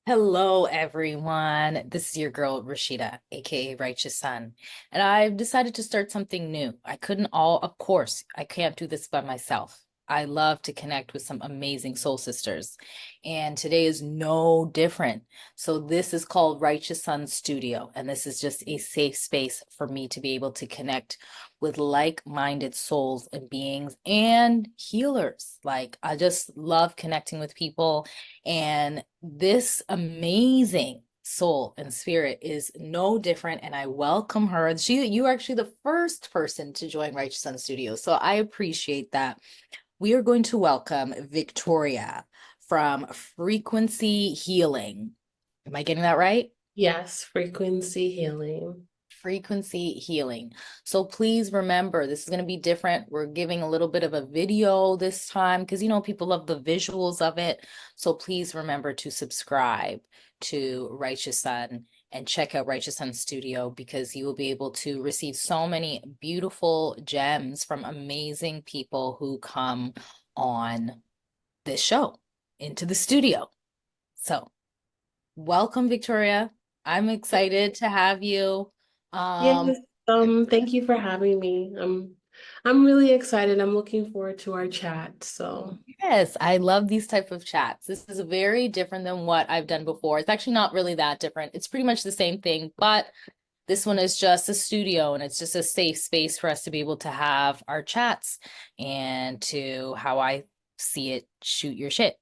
Hello, everyone. This is your girl, Rashida, aka Righteous Sun. And I've decided to start something new. Of course, I can't do this by myself. I love to connect with some amazing soul sisters. And today is no different. So, this is called Righteous Sun Studio. And this is just a safe space for me to be able to connect with like-minded souls and beings and healers. Like, I just love connecting with people, and this amazing soul and spirit is no different. And I welcome her. You are actually the first person to join Righteous Sun Studio. So I appreciate that. We are going to welcome Victoria from Frequency Healing. Am I getting that right? Yes, frequency healing. Frequency Healing. So please remember, this is going to be different. We're giving a little bit of a video this time because, people love the visuals of it. So please remember to subscribe to Righteous Sun and check out Righteous Sun Studio, because you will be able to receive so many beautiful gems from amazing people who come on this show into the studio. So welcome, Victoria. I'm excited to have you. Yes, Um, thank you for having me. I'm really excited. I'm looking forward to our chat. So, yes, I love these type of chats. This is very different than what I've done before. It's actually not really that different. It's pretty much the same thing, but this one is just a studio, and it's just a safe space for us to be able to have our chats and to, how I see it, shoot your shit.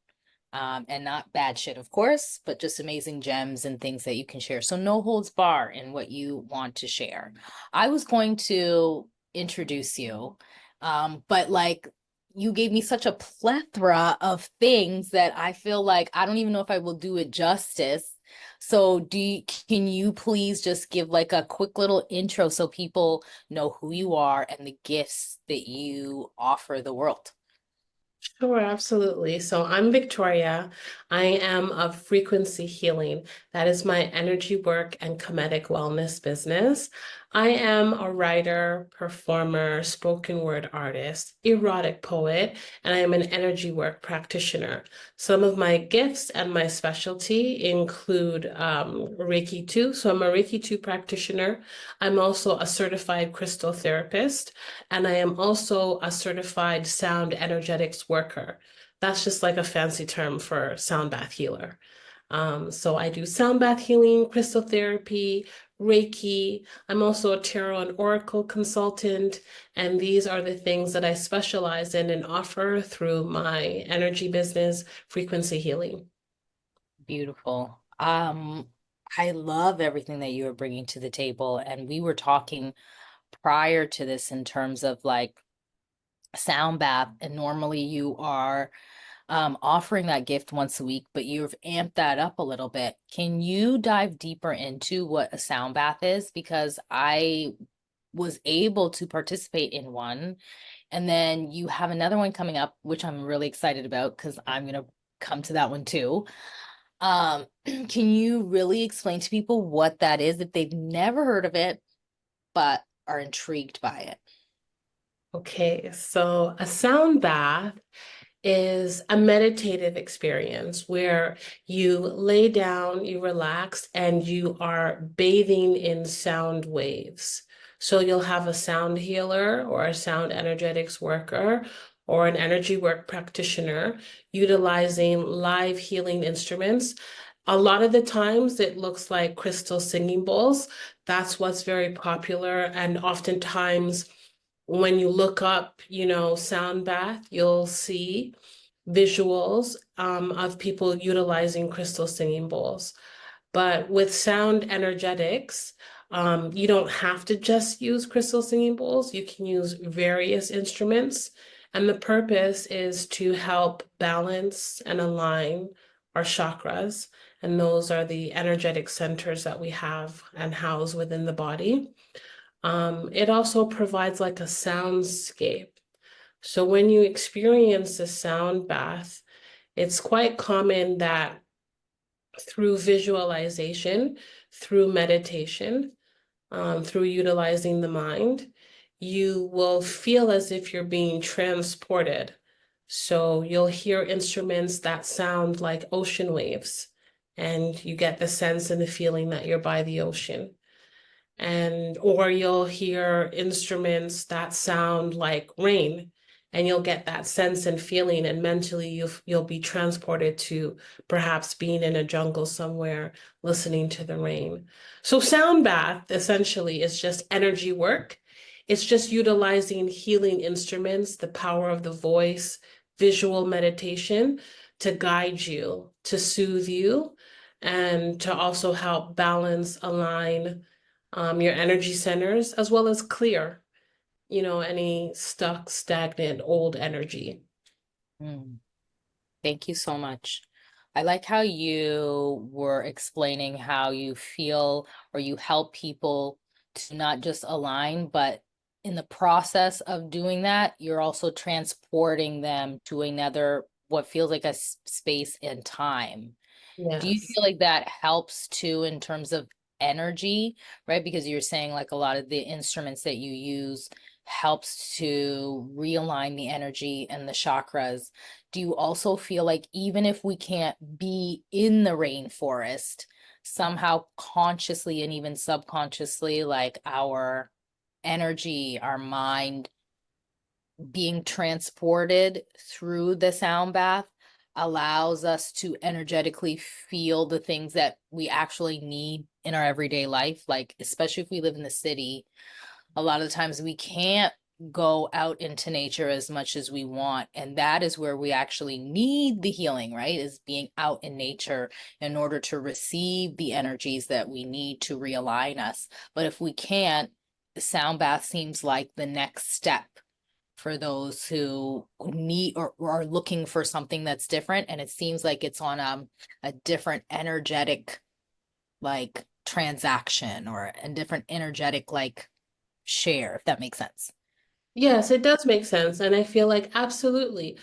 And not bad shit, of course, but just amazing gems and things that you can share. So no holds bar in what you want to share. I was going to introduce you, but like, you gave me such a plethora of things that I feel like I don't even know if I will do it justice. So can you please just give like a quick little intro so people know who you are and the gifts that you offer the world? sure, absolutely. So, I'm Victoria. I am of Frequency Healing. That is my energy work and comedic wellness business. I am a writer, performer, spoken word artist, erotic poet, and I am an energy work practitioner. Some of my gifts and my specialty include Reiki 2. So, I'm a Reiki 2 practitioner. I'm also a certified crystal therapist, and I am also a certified sound energetics worker. That's just like a fancy term for sound bath healer. So I do sound bath healing, crystal therapy, Reiki. I'm also a tarot and oracle consultant, and these are the things that I specialize in and offer through my energy business, Frequency Healing. Beautiful. I love everything that you are bringing to the table. And we were talking prior to this in terms of like sound bath, and normally you are offering that gift once a week, but you've amped that up a little bit. Can you dive deeper into what a sound bath is? Because I was able to participate in one, and then you have another one coming up, which I'm really excited about because I'm going to come to that one too. Can you really explain to people what that is if they've never heard of it but are intrigued by it? Okay, so a sound bath is a meditative experience where you lay down, you relax, and you are bathing in sound waves. So you'll have a sound healer or a sound energetics worker or an energy work practitioner utilizing live healing instruments. A lot of the times it looks like crystal singing bowls. That's what's very popular. And oftentimes when you look up, sound bath, you'll see visuals of people utilizing crystal singing bowls. But with sound energetics, you don't have to just use crystal singing bowls. You can use various instruments. And the purpose is to help balance and align our chakras. And those are the energetic centers that we have and house within the body. It also provides like a soundscape. So when you experience a sound bath, it's quite common that through visualization, through meditation, through utilizing the mind, you will feel as if you're being transported. So you'll hear instruments that sound like ocean waves, and you get the sense and the feeling that you're by the ocean. And or you'll hear instruments that sound like rain, and you'll get that sense and feeling, and mentally you'll be transported to perhaps being in a jungle somewhere listening to the rain. So sound bath essentially is just energy work. It's just utilizing healing instruments, the power of the voice, visual meditation to guide you, to soothe you, and to also help balance, align your energy centers, as well as clear, any stuck, stagnant, old energy. Mm. Thank you so much. I like how you were explaining how you feel or you help people to not just align, but in the process of doing that, you're also transporting them to another, what feels like a space and time. Do you Yes. feel like that helps too in terms of energy, right? Because you're saying like a lot of the instruments that you use helps to realign the energy and the chakras. Do you also feel like even if we can't be in the rainforest, somehow consciously and even subconsciously, like our energy, our mind being transported through the sound bath allows us to energetically feel the things that we actually need in our everyday life. Like, especially if we live in the city, a lot of the times we can't go out into nature as much as we want. And that is where we actually need the healing, right? Is being out in nature in order to receive the energies that we need to realign us. But if we can't, the sound bath seems like the next step for those who need or are looking for something that's different. And it seems like it's on a different energetic like transaction or a different energetic like share, if that makes sense. Yes, it does make sense. And I feel like absolutely,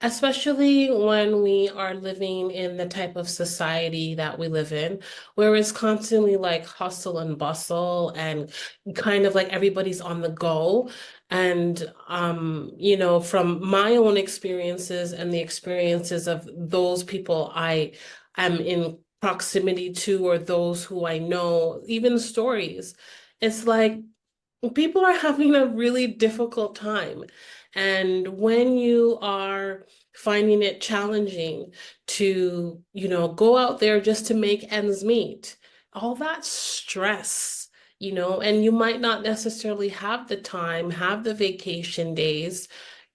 especially when we are living in the type of society that we live in, where it's constantly like hustle and bustle and kind of like everybody's on the go. And from my own experiences and the experiences of those people I am in proximity to, or those who I know, even stories, it's like people are having a really difficult time. And when you are finding it challenging to, go out there just to make ends meet, all that stress, and you might not necessarily have the time, have the vacation days.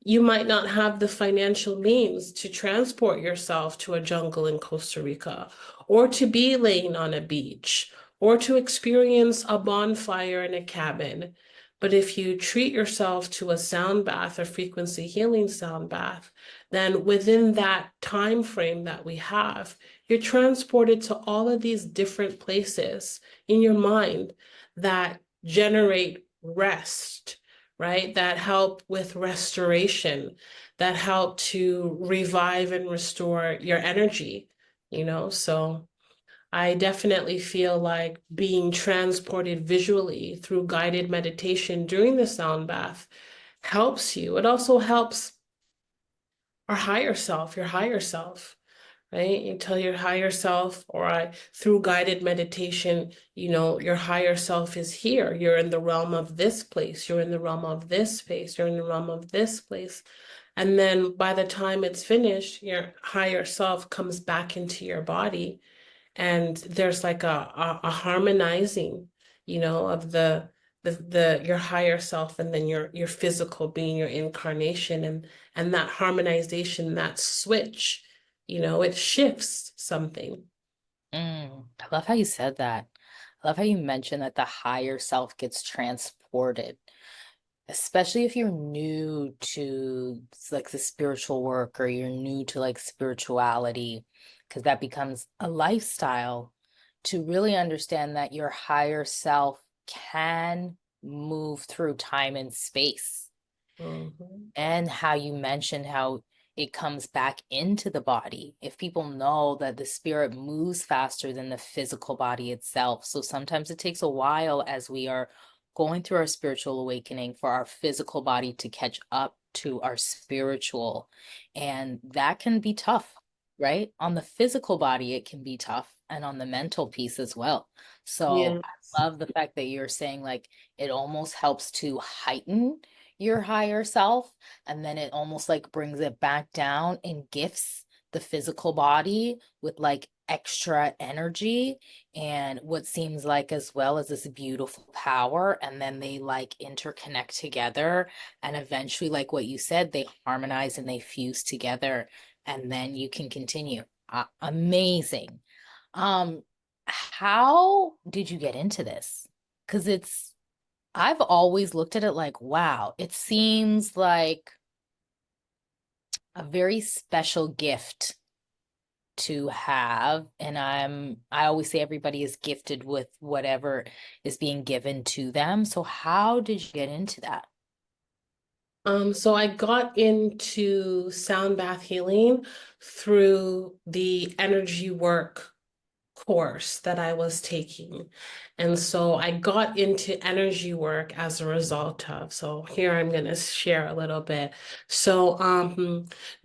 You might not have the financial means to transport yourself to a jungle in Costa Rica, or to be laying on a beach, or to experience a bonfire in a cabin. But if you treat yourself to a sound bath, a frequency healing sound bath, then within that time frame that we have, you're transported to all of these different places in your mind that generate rest, right? That help with restoration, that help to revive and restore your energy, So I definitely feel like being transported visually through guided meditation during the sound bath helps you. It also helps our higher self, your higher self, right? You tell your higher self, or through guided meditation, your higher self is here. You're in the realm of this place. You're in the realm of this space. You're in the realm of this place. And then by the time it's finished, your higher self comes back into your body, and there's like a harmonizing, of the your higher self, and then your physical being, your incarnation, and that harmonization, that switch, it shifts something. I love how you said that. I love how you mentioned that the higher self gets transported, especially if you're new to like the spiritual work or you're new to like spirituality, because that becomes a lifestyle to really understand that your higher self can move through time and space. Mhm. And how you mentioned how it comes back into the body. If people know that the spirit moves faster than the physical body itself. So sometimes it takes a while as we are going through our spiritual awakening for our physical body to catch up to our spiritual. And that can be tough. right? On the physical body, it can be tough, and on the mental piece as well. So Yes. I love the fact that you're saying like it almost helps to heighten your higher self, and then it almost like brings it back down and gifts the physical body with like extra energy and what seems like as well as this beautiful power. And then they like interconnect together. And eventually, like what you said, they harmonize and they fuse together and then you can continue. Amazing. Um, how did you get into this? Because I've always looked at it like, wow, it seems like a very special gift to have. And I always say everybody is gifted with whatever is being given to them. So how did you get into that? So I got into sound bath healing through the energy work course that I was taking. And so I got into energy work as a result of. So here I'm going to share a little bit. So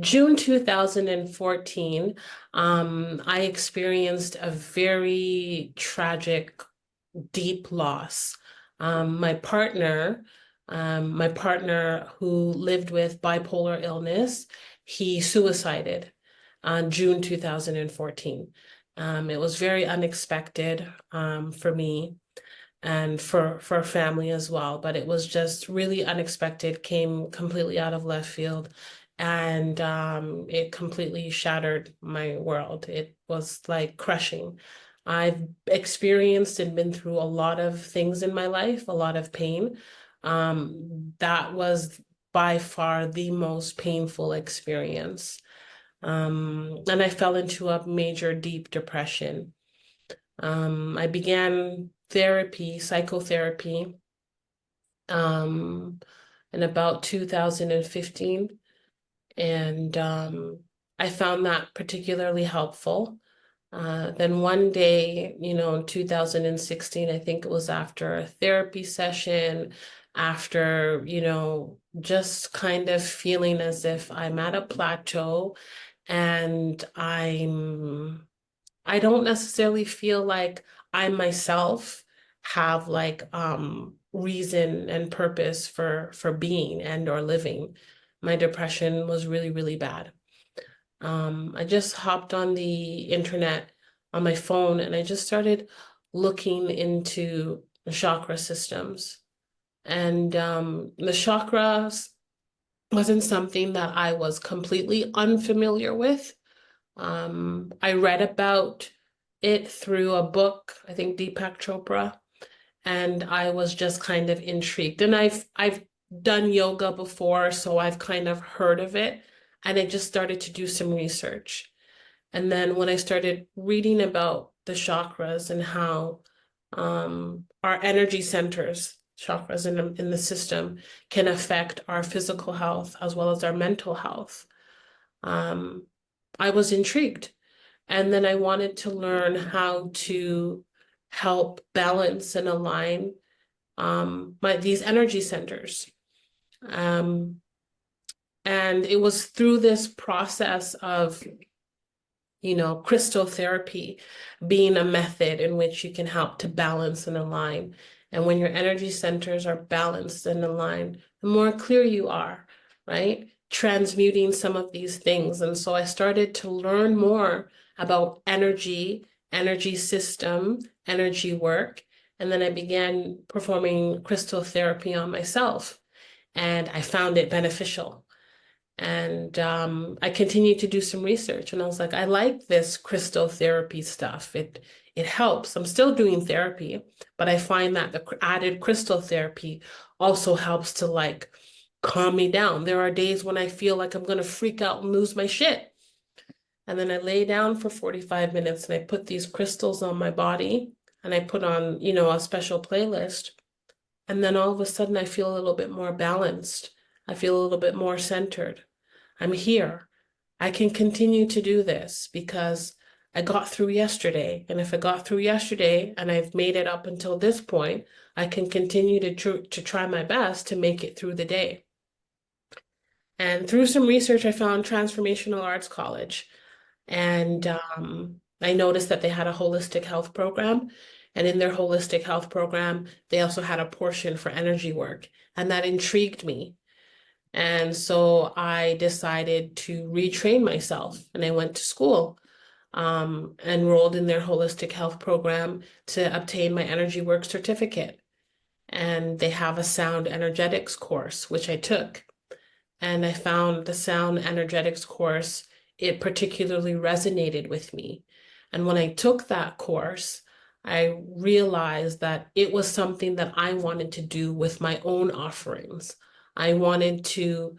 June 2014, I experienced a very tragic, deep loss. My partner who lived with bipolar illness, he suicided on June 2014. It was very unexpected for me and for family as well, but it was just really unexpected, came completely out of left field, and it completely shattered my world. It was like crushing. I've experienced and been through a lot of things in my life, a lot of pain. That was by far the most painful experience. And I fell into a major deep depression. I began therapy, psychotherapy, um, in about 2015. And I found that particularly helpful. Then one day, in 2016, I think it was after a therapy session, after, just kind of feeling as if I'm at a plateau and I don't necessarily feel like I myself have like reason and purpose for being and or living. My depression was really, really bad. I just hopped on the internet on my phone and I just started looking into the chakra systems. And the chakras wasn't something that I was completely unfamiliar with. I read about it through a book, I think Deepak Chopra, and I was just kind of intrigued. And I've done yoga before, so I've kind of heard of it, and I just started to do some research. And then when I started reading about the chakras and how our energy centers, chakras in the system, can affect our physical health as well as our mental health, um, I was intrigued. And then I wanted to learn how to help balance and align these energy centers. Um, and it was through this process of crystal therapy being a method in which you can help to balance and align. And when your energy centers are balanced and aligned, the more clear you are, right? Transmuting some of these things. And so I started to learn more about energy system, energy work. And then I began performing crystal therapy on myself, and I found it beneficial. And I continued to do some research, and I was like, I like this crystal therapy stuff. It helps. I'm still doing therapy, but I find that the added crystal therapy also helps to like calm me down. There are days when I feel like I'm gonna freak out and lose my shit. And then I lay down for 45 minutes and I put these crystals on my body and I put on, a special playlist. And then all of a sudden I feel a little bit more balanced. I feel a little bit more centered. I'm here. I can continue to do this because I got through yesterday. And if I got through yesterday and I've made it up until this point, I can continue to try my best to make it through the day. And through some research, I found Transformational Arts College. And I noticed that they had a holistic health program. And in their holistic health program, they also had a portion for energy work. And that intrigued me. And so I decided to retrain myself and I went to school, enrolled in their holistic health program to obtain my energy work certificate. And they have a sound energetics course, which I took. And I found the sound energetics course, it particularly resonated with me. And when I took that course, I realized that it was something that I wanted to do with my own offerings. I wanted to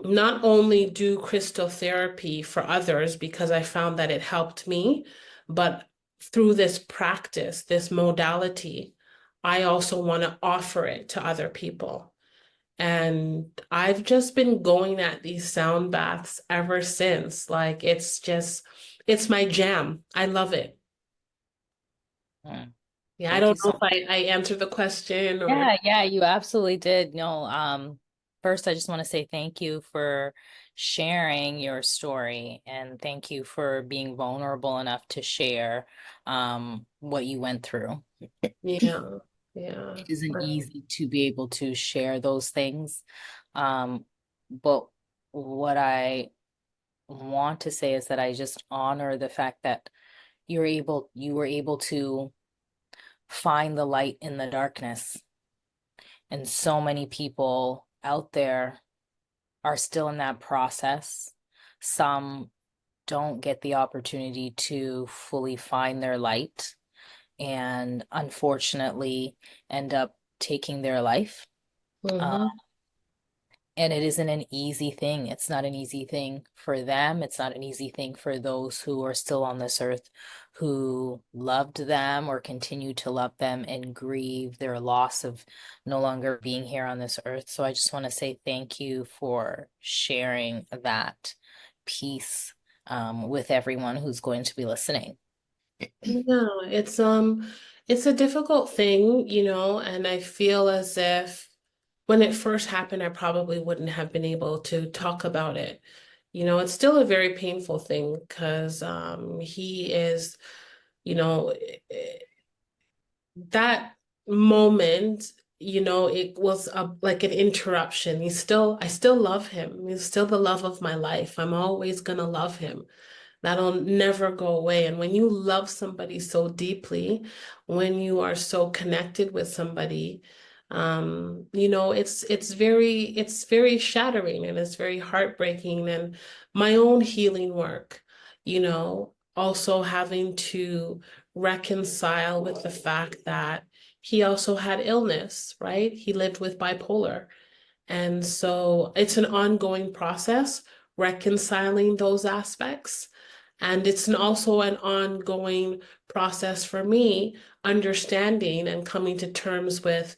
not only do crystal therapy for others because I found that it helped me, but through this practice, this modality, I also want to offer it to other people. And I've just been going at these sound baths ever since. Like it's my jam. I love it. Mm. Yeah, I Thank don't you know so if I answered the question or. Yeah, yeah, you absolutely did. No, first I just want to say thank you for sharing your story and thank you for being vulnerable enough to share what you went through. Yeah, yeah. It isn't easy to be able to share those things. But what I want to say is that I just honor the fact that you were able to find the light in the darkness. And so many people out there are still in that process. Some don't get the opportunity to fully find their light and unfortunately end up taking their life. Uh, Hmm. and it isn't an easy thing. It's not an easy thing for them. It's not an easy thing for those who are still on this earth who loved them or continue to love them and grieve their loss of no longer being here on this earth. So I just want to say thank you for sharing that piece with everyone who's going to be listening. Yeah, it's a difficult thing, and I feel as if when it first happened, I probably wouldn't have been able to talk about it. It's still a very painful thing because he is, you know, that moment, it was like an interruption. I still love him. He's still the love of my life. I'm always gonna love him. That'll never go away. And when you love somebody so deeply, when you are so connected with somebody, it's very shattering and it's very heartbreaking. And my own healing work, also having to reconcile with the fact that he also had illness, right? He lived with bipolar. And so it's an ongoing process reconciling those aspects. And it's also an ongoing process for me understanding and coming to terms with,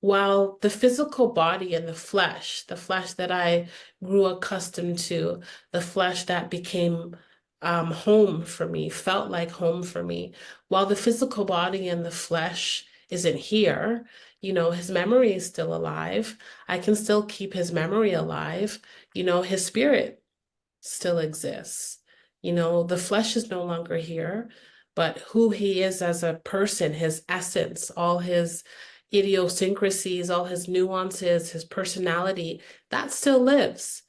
while the physical body and the flesh that I grew accustomed to, the flesh that became home for me, felt like home for me, while the physical body and the flesh isn't here, his memory is still alive. I can still keep his memory alive. His spirit still exists. The flesh is no longer here, but who he is as a person, his essence, all his idiosyncrasies, all his nuances, his personality, that still lives.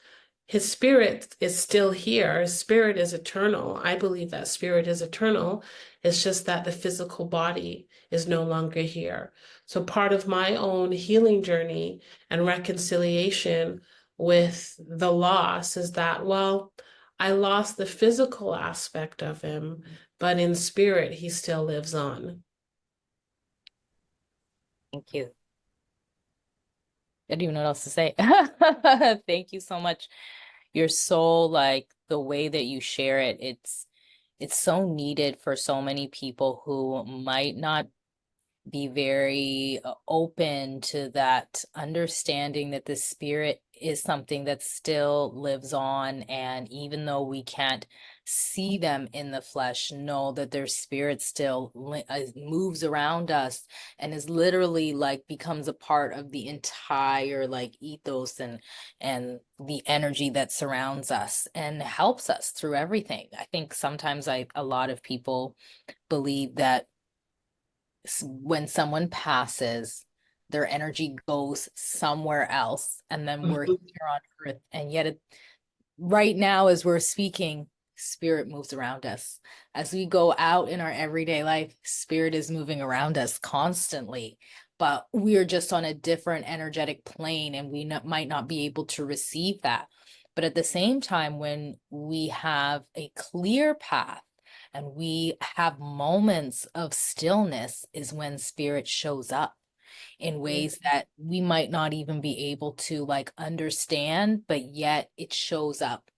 His spirit is still here. His spirit is eternal. I believe that spirit is eternal. It's just that the physical body is no longer here. So part of my own healing journey and reconciliation with the loss is that, well, I lost the physical aspect of him, but in spirit, he still lives on. Thank you. I don't even know what else to say. Thank you so much. You're so like the way that you share it, it's so needed for so many people who might not be very open to that understanding that the spirit is something that still lives on. And even though we can't see them in the flesh, know that their spirit still moves around us and is literally like becomes a part of the entire like ethos and the energy that surrounds us and helps us through everything. I think sometimes a lot of people believe that when someone passes, their energy goes somewhere else, and then we're Mhm. here on earth. And yet, right now, as we're speaking, spirit moves around us. As we go out in our everyday life, spirit is moving around us constantly. But we're just on a different energetic plane, and we might not be able to receive that. But at the same time, when we have a clear path, and we have moments of stillness is when spirit shows up in ways that we might not even be able to like understand, but yet it shows up.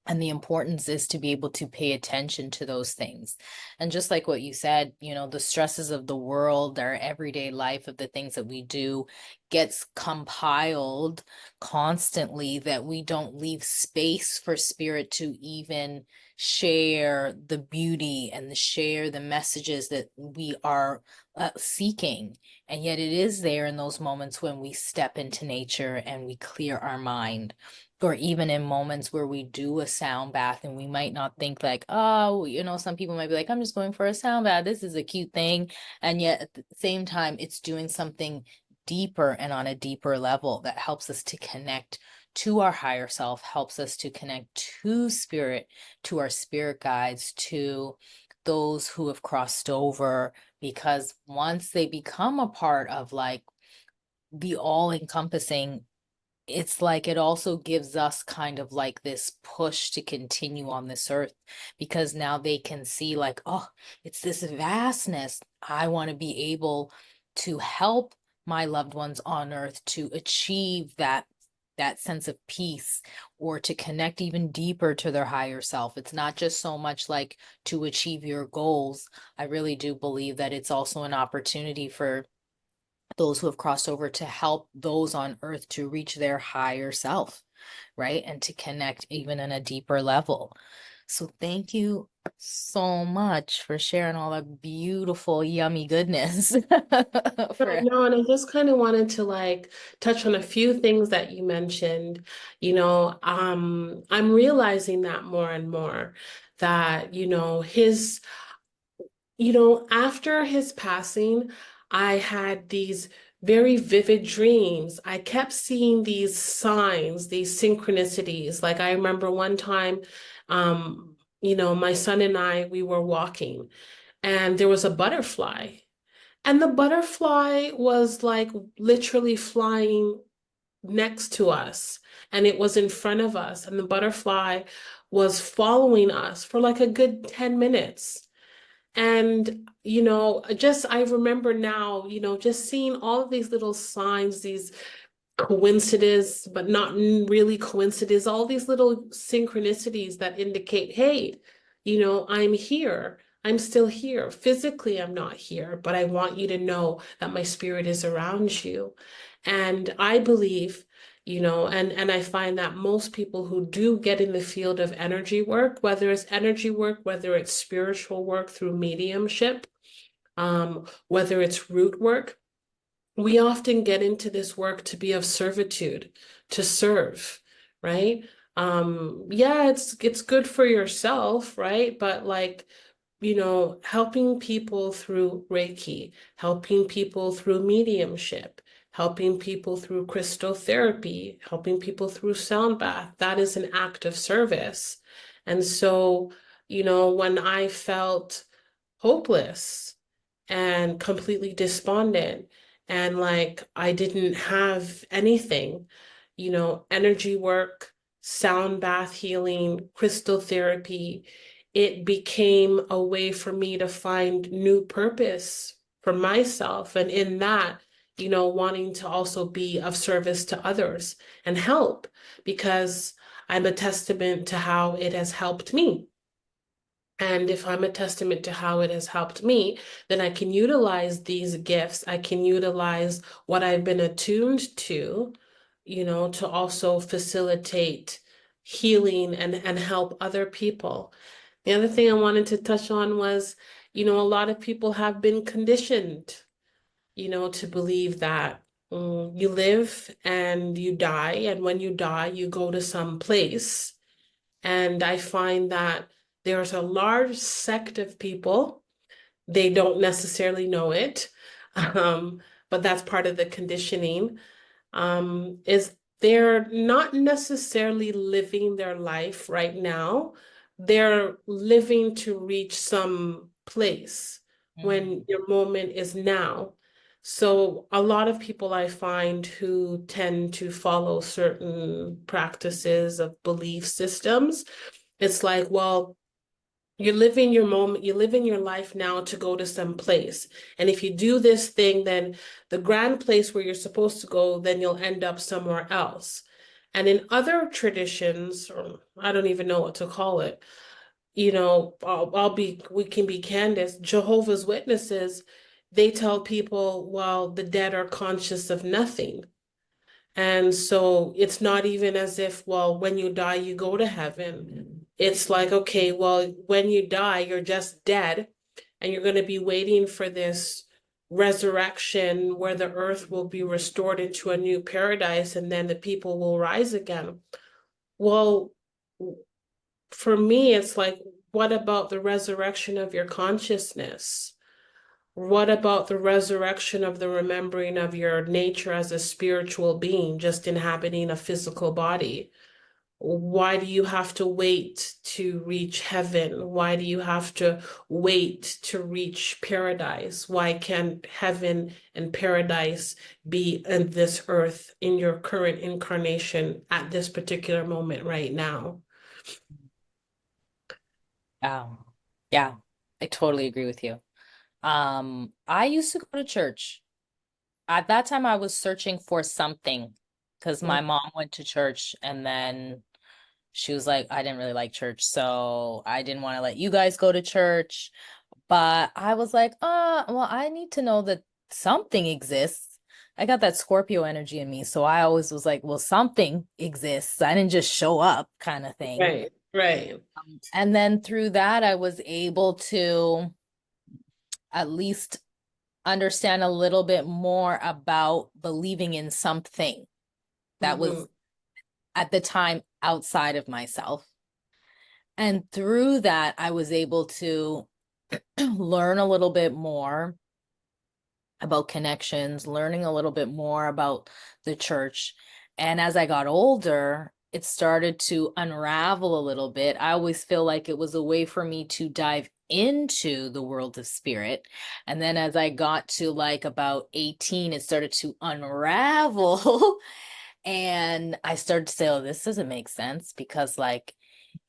And the importance is to be able to pay attention to those things. And just like what you said, the stresses of the world, our everyday life of the things that we do gets compiled constantly that we don't leave space for spirit to even share the beauty and share the messages that we are seeking. And yet it is there in those moments when we step into nature and we clear our mind, or even in moments where we do a sound bath and we might not think like, oh, some people might be like, I'm just going for a sound bath. This is a cute thing. And yet at the same time, it's doing something deeper and on a deeper level that helps us to connect to our higher self, helps us to connect to spirit, to our spirit guides, to those who have crossed over. Because once they become a part of like the all encompassing, it's like it also gives us kind of like this push to continue on this earth, because now they can see like, oh, it's this vastness. I want to be able to help my loved ones on earth to achieve that sense of peace, or to connect even deeper to their higher self. It's not just so much like to achieve your goals. I really do believe that it's also an opportunity for those who have crossed over to help those on earth to reach their higher self, right? And to connect even in a deeper level. So thank you so much for sharing all that beautiful, yummy goodness. I For know, and I just kind of wanted to like touch on a few things that you mentioned. I'm realizing that more and more that, after his passing, I had these very vivid dreams. I kept seeing these signs, these synchronicities. Like I remember one time, my son and I, we were walking and there was a butterfly. And the butterfly was like literally flying next to us, and it was in front of us, and the butterfly was following us for like a good 10 minutes. And, just I remember now, just seeing all of these little signs, these coincidence, but not really coincidence, all these little synchronicities that indicate, hey, I'm here. I'm still here. Physically, I'm not here, but I want you to know that my spirit is around you. And I believe, and I find that most people who do get in the field of energy work, whether it's energy work, whether it's spiritual work through mediumship, whether it's root work, we often get into this work to be of servitude, to serve, right? Yeah, it's good for yourself, right? But like, helping people through Reiki, helping people through mediumship, helping people through crystal therapy, helping people through sound bath, that is an act of service. And so, when I felt hopeless and completely despondent, and like I didn't have anything, energy work, sound bath healing, crystal therapy, it became a way for me to find new purpose for myself. And in that, wanting to also be of service to others and help, because I'm a testament to how it has helped me. And if I'm a testament to how it has helped me, then I can utilize these gifts. I can utilize what I've been attuned to, to also facilitate healing and help other people. The other thing I wanted to touch on was, a lot of people have been conditioned, to believe that you live and you die, and when you die, you go to some place. And I find that there's a large sect of people, they don't necessarily know it, um, but that's part of the conditioning, is they're not necessarily living their life right now. They're living to reach some place when Mm. your moment is now. So a lot of people I find who tend to follow certain practices of belief systems, it's like, well, you're living your moment, you live in your life now to go to some place. And if you do this thing, then the grand place where you're supposed to go, then you'll end up somewhere else. And in other traditions, or I don't even know what to call it, we can be candid. Jehovah's Witnesses, they tell people, well, the dead are conscious of nothing. And so it's not even as if, well, when you die, you go to heaven. It's like, okay, well, when you die, you're just dead, and you're going to be waiting for this resurrection where the earth will be restored into a new paradise, and then the people will rise again. Well, for me, it's like, what about the resurrection of your consciousness? What about the resurrection of the remembering of your nature as a spiritual being, just inhabiting a physical body? Why do you have to wait to reach heaven? Why do you have to wait to reach paradise? Why can't heaven and paradise be in this earth in your current incarnation at this particular moment right now? Oh, yeah, I totally agree with you. I used to go to church. At that time, I was searching for something because my Mm. mom went to church and then she was like, I didn't really like church, so I didn't want to let you guys go to church. But I was like, well, I need to know that something exists. I got that Scorpio energy in me, so I always was like, well, something exists. I didn't just show up kind of thing. Right, right. And then through that, I was able to at least understand a little bit more about believing in something that Hmm. was at the time outside of myself. And through that, I was able to learn a little bit more about connections, learning a little bit more about the church. And as I got older, it started to unravel a little bit. I always feel like it was a way for me to dive into the world of spirit. And then as I got to like about 18, it started to unravel. And I started to say, oh, this doesn't make sense because, like,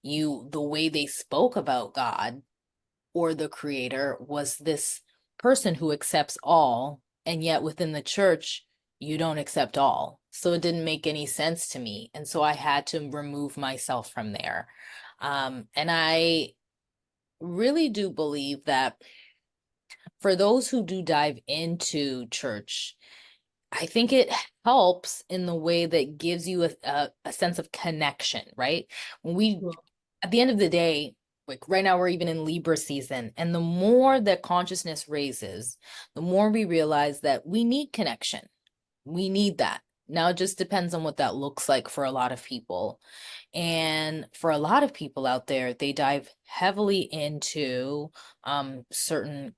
the way they spoke about God or the creator was this person who accepts all, and yet within the church, you don't accept all. So it didn't make any sense to me. And so I had to remove myself from there. And I really do believe that for those who do dive into church, I think it helps in the way that gives you a sense of connection, right? When we, at the end of the day, like right now, we're even in Libra season. And the more that consciousness raises, the more we realize that we need connection. We need that. Now it just depends on what that looks like for a lot of people. And for a lot of people out there, they dive heavily into certain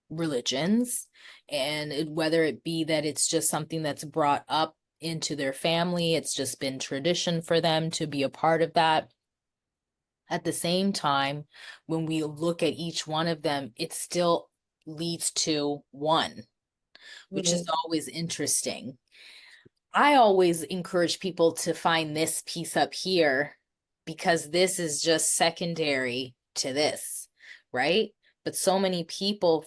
religions, and whether it be that it's just something that's brought up into their family, it's just been tradition for them to be a part of that. At the same time, when we look at each one of them, it still leads to one, which is Hmm. always interesting. I always encourage people to find this piece up here because this is just secondary to this, right? But so many people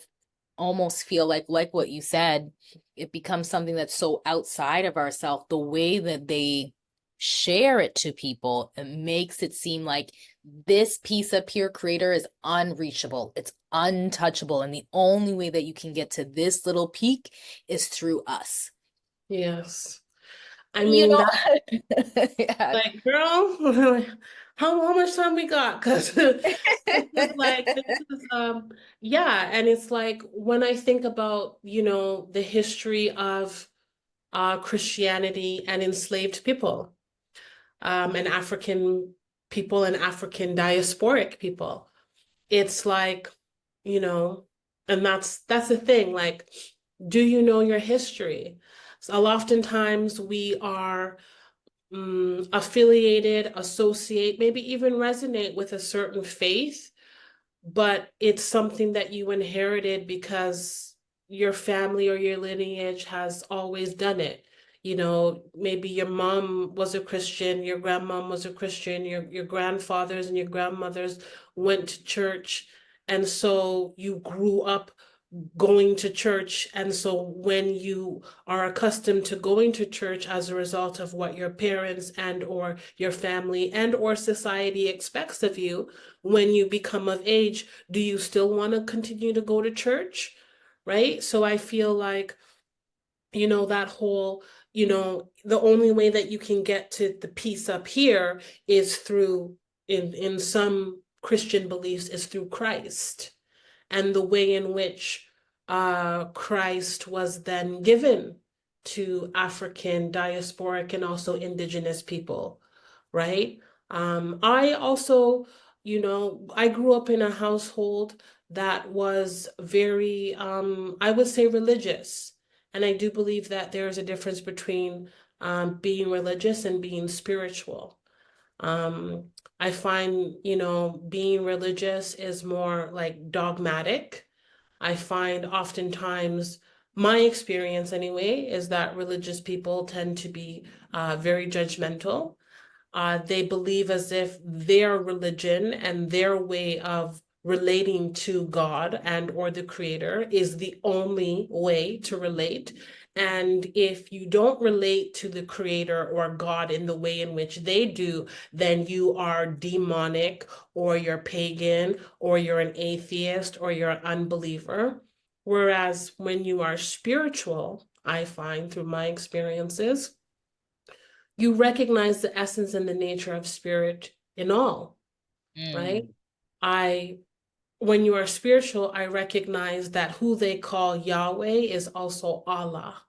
almost feel like what you said, it becomes something that's so outside of ourselves. The way that they share it to people, it makes it seem like this piece up here, creator, is unreachable. It's untouchable. And the only way that you can get to this little peak is through us. Yes. I You mean, know, that yeah. like, girl, how much time we got? Because this is yeah, and it's like when I think about, the history of Christianity and enslaved people, and African people and African diasporic people. It's like, you know, and that's the thing, like, do you know your history? So oftentimes we are affiliated, associate, maybe even resonate with a certain faith, but it's something that you inherited because your family or your lineage has always done it. Maybe your mom was a Christian, your grandmom was a Christian, your grandfathers and your grandmothers went to church. And so you grew up going to church. And so when you are accustomed to going to church as a result of what your parents and or your family and or society expects of you, when you become of age, do you still want to continue to go to church? Right? So I feel like, that whole, the only way that you can get to the peace up here is through, in some Christian beliefs, is through Christ and the way in which Christ was then given to African, diasporic, and also indigenous people, right? I also, I grew up in a household that was very, I would say, religious. And I do believe that there is a difference between being religious and being spiritual. Um, I find, being religious is more like dogmatic. I find oftentimes, my experience anyway, is that religious people tend to be very judgmental. They believe as if their religion and their way of relating to God and or the creator is the only way to relate. And if you don't relate to the creator or God in the way in which they do, then you are demonic or you're pagan or you're an atheist or you're an unbeliever. Whereas when you are spiritual, I find through my experiences, you recognize the essence and the nature of spirit in all, right? Mm, I, when you are spiritual, I recognize that who they call Yahweh is also Allah,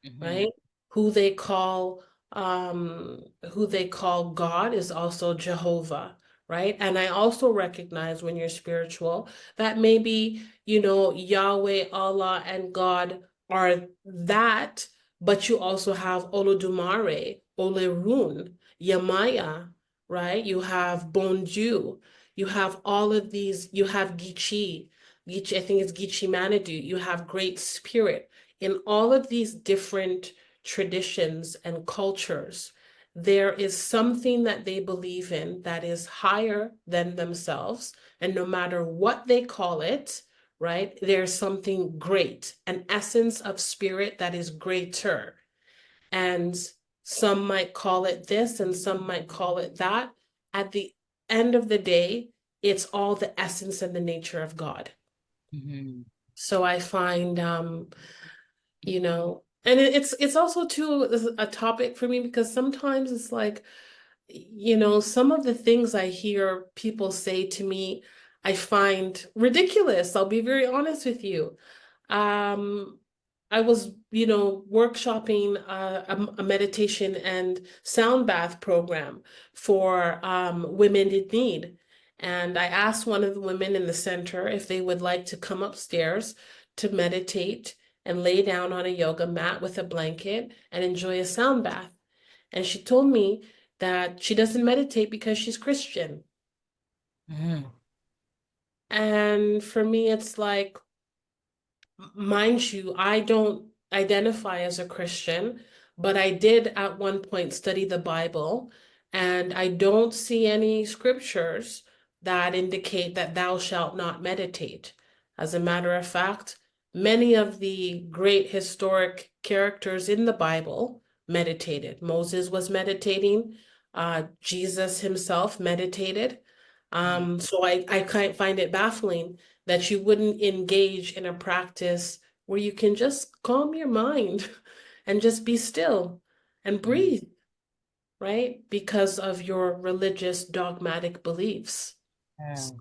mhm, right? Who they call who they call God is also Jehovah, right? And I also recognize when you're spiritual that maybe, Yahweh, Allah, and God are that, but you also have Olodumare, Olerun, Yamaya, right? You have Bonju, you have all of these, you have Gichi, I think it's Gichi Manadu, you have Great Spirit. In all of these different traditions and cultures, there is something that they believe in that is higher than themselves. And no matter what they call it, right, there's something great, an essence of spirit that is greater. And some might call it this and some might call it that. At the end of the day, it's all the essence and the nature of God. mhm, So I find and it's also too a topic for me because sometimes it's like, some of the things I hear people say to me, I find ridiculous. I'll be very honest with you. Um, I was, workshopping a meditation and sound bath program for women in need. And I asked one of the women in the center if they would like to come upstairs to meditate and lay down on a yoga mat with a blanket and enjoy a sound bath. And she told me that she doesn't meditate because she's Christian. mhm, And for me, it's like, mind you, I don't identify as a Christian, but I did at one point study the Bible, and I don't see any scriptures that indicate that thou shalt not meditate. As a matter of fact, many of the great historic characters in the Bible meditated. Moses was meditating, Jesus himself meditated. mhm, So I kind of find it baffling that you wouldn't engage in a practice where you can just calm your mind and just be still. and breathe, right? Because of your religious dogmatic beliefs. Mm.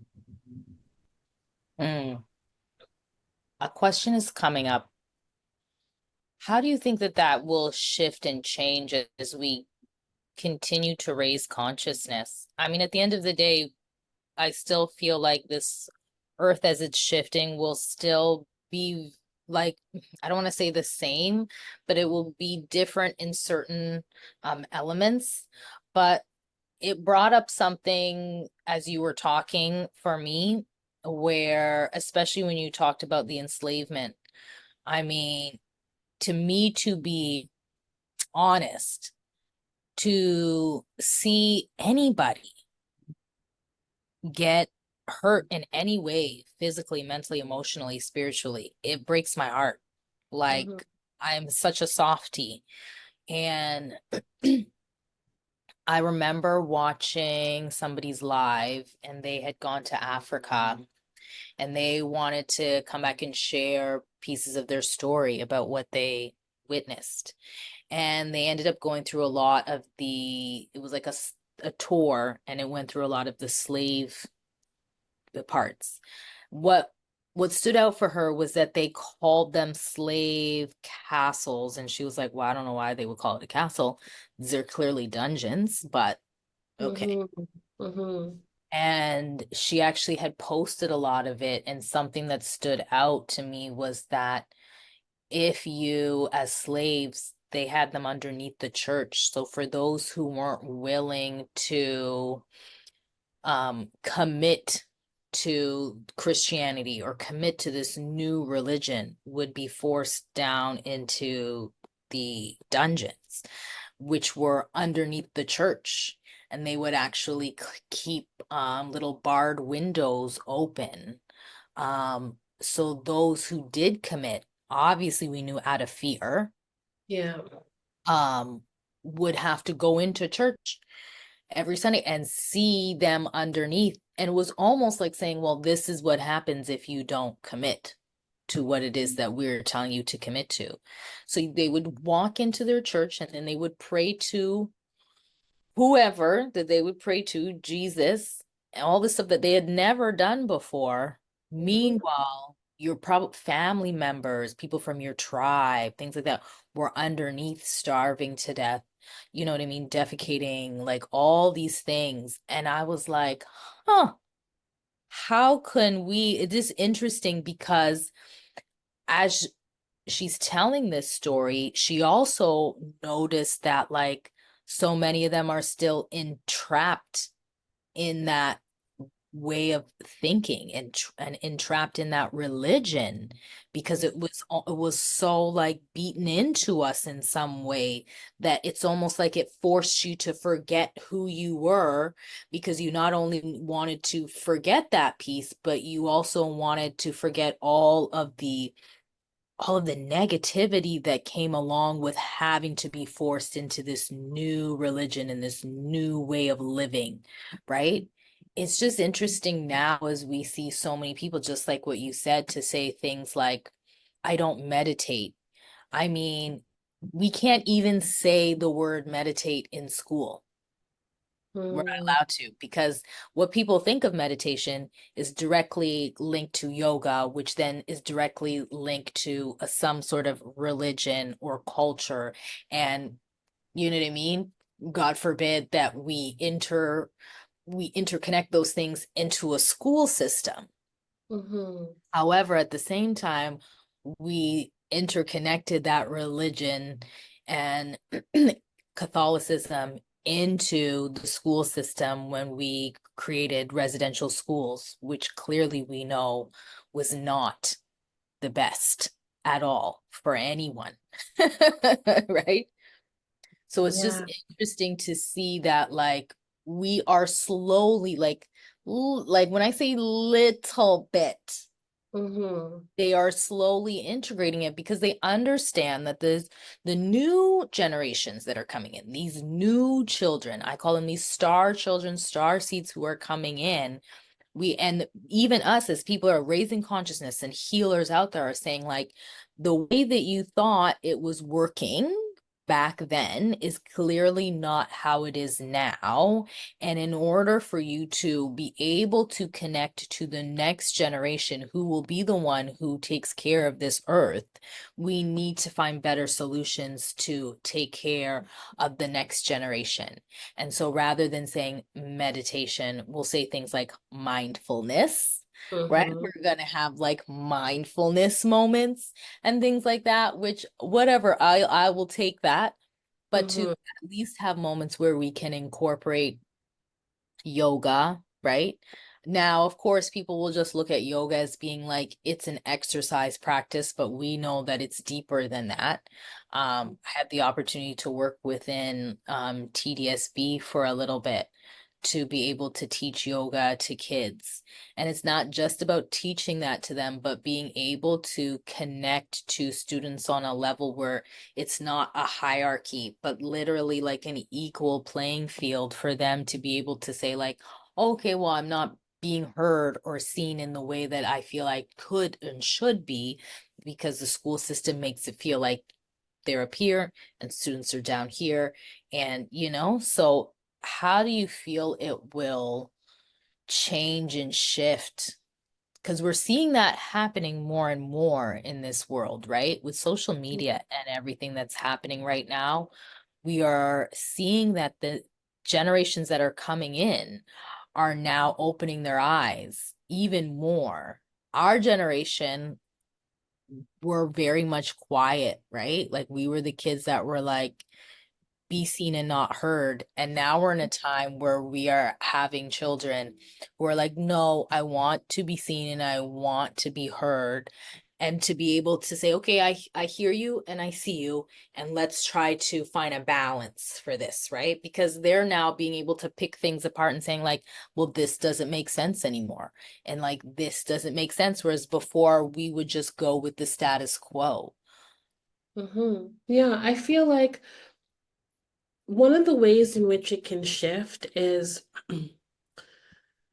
Mm. A question is coming up. How do you think that that will shift and change as we continue to raise consciousness? I mean, at the end of the day, I still feel like this earth as it's shifting will still be like, I don't want to say the same, but it will be different in certain elements. But it brought up something as you were talking for me, where especially when you talked about the enslavement, I mean, to me, to be honest, to see anybody get hurt in any way, physically, mentally, emotionally, spiritually, it breaks my heart. Mhm. Like, I'm such a softie. And I remember watching somebody's live, and they had gone to Africa, and they wanted to come back and share pieces of their story about what they witnessed. And they ended up going through a lot of it was like a tour, and it went through a lot of the slave parts. What what stood out for her was that they called them slave castles, and she was like, "Well, I don't know why they would call it a castle. They're clearly dungeons, but okay." Mhm. Mhm. And she actually had posted a lot of it, and something that stood out to me was that if you, as slaves, they had them underneath the church. So for those who weren't willing to commit to Christianity or commit to this new religion would be forced down into the dungeons, which were underneath the church. And they would actually keep little barred windows open. So those who did commit, obviously we knew out of fear, Yeah. um, would have to go into church every Sunday and see them underneath. And it was almost like saying, well, this is what happens if you don't commit to what it is that we're telling you to commit to. So they would walk into their church, and then they would pray to whoever that they would pray to, Jesus, and all the stuff that they had never done before. Mhm. Meanwhile, your probably family members, people from your tribe, things like that, were underneath starving to death. You know what I mean? Defecating, like all these things. And I was like, huh, how can we? It is interesting because as she's telling this story, she also noticed that like so many of them are still entrapped in that way of thinking, and entrapped in that religion because it was so like beaten into us in some way that it's almost like it forced you to forget who you were, because you not only wanted to forget that piece, but you also wanted to forget all of the negativity that came along with having to be forced into this new religion and this new way of living, right? It's just interesting now as we see so many people, just like what you said, to say things like, I don't meditate. I mean, we can't even say the word meditate in school. We're not Mhm. allowed to, because what people think of meditation is directly linked to yoga, which then is directly linked to some sort of religion or culture. And you know what I mean? God forbid that we interconnect those things into a school system. Mhm. However, at the same time, we interconnected that religion and Catholicism into the school system when we created residential schools, which clearly we know was not the best at all for anyone. Right? So it's just Yeah. interesting to see that like we are slowly like when I say little bit, Mhm. they are slowly integrating it because they understand that the new generations that are coming in, these new children, I call them these star children, star seeds who are coming in. And even us as people are raising consciousness, and healers out there are saying like the way that you thought it was working back then is clearly not how it is now. And in order for you to be able to connect to the next generation who will be the one who takes care of this earth, we need to find better solutions to take care of the next generation. And so rather than saying meditation, we'll say things like mindfulness. Right? Mm-hmm. We're going to have like mindfulness moments and things like that, which whatever, I will take that, but to Mm-hmm. at least have moments where we can incorporate yoga, right? Now, of course, people will just look at yoga as being like it's an exercise practice, but we know that it's deeper than that. I had the opportunity to work within TDSB for a little bit to be able to teach yoga to kids. And it's not just about teaching that to them, but being able to connect to students on a level where it's not a hierarchy, but literally like an equal playing field for them to be able to say, like, okay, well, I'm not being heard or seen in the way that I feel I could and should be, because the school system makes it feel like they're up here and students are down here. And, so how do you feel it will change and shift? Because we're seeing that happening more and more in this world, right? With social media and everything that's happening right now, we are seeing that the generations that are coming in are now opening their eyes even more. Our generation were very much quiet, right? Like we were the kids that were like, be seen and not heard. And now we're in a time where we are having children who are like, no, I want to be seen and I want to be heard. And to be able to say, okay, I hear you and I see you, and let's try to find a balance for this, right? Because they're now being able to pick things apart and saying, like, well, this doesn't make sense anymore. And like, this doesn't make sense. Whereas before, we would just go with the status quo. Mm-hmm. Yeah, I feel like one of the ways in which it can shift is,